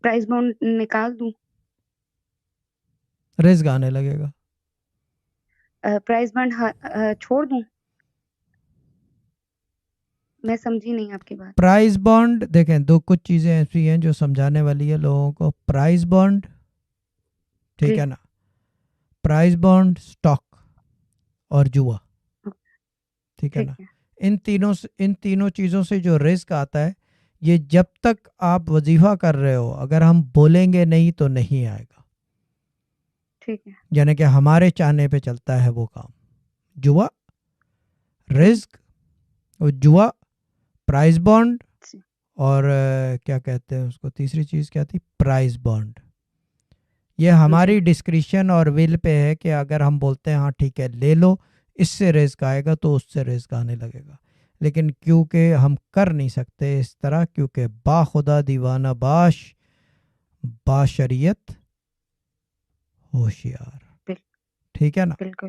Prize bond نکال دوں؟ رزق آنے لگے گا. پرائز بانڈ چھوڑ دوں؟ میں سمجھی نہیں آپ کی بات. پرائز بانڈ دیکھیں دو کچھ چیزیں ایسی ہیں جو سمجھانے والی ہے لوگوں کو. پرائز بانڈ ٹھیک جی ہے نا, پرائز بانڈ سٹاک اور جوا, ٹھیک ہے نا, ٹھیک ہے. ان تینوں چیزوں سے جو رزق آتا ہے یہ جب تک آپ وظیفہ کر رہے ہو اگر ہم بولیں گے نہیں تو نہیں آئے گا. ٹھیک ہے. یعنی کہ ہمارے چاہنے پہ چلتا ہے وہ کام. جوا, رزق, جوا, پرائز بانڈ, جی اور کیا کہتے ہیں اس کو تیسری چیز کیا تھی, پرائز بانڈ. یہ جی ہماری ڈسکریشن اور ول پہ ہے کہ اگر ہم بولتے ہیں ہاں ٹھیک ہے لے لو اس سے رزق آئے گا تو اس سے رزق آنے لگے گا. لیکن کیونکہ ہم کر نہیں سکتے اس طرح, کیونکہ با خدا دیوانہ باش با شریعت ہوشیار, بال- ٹھیک ہے نا. بالکل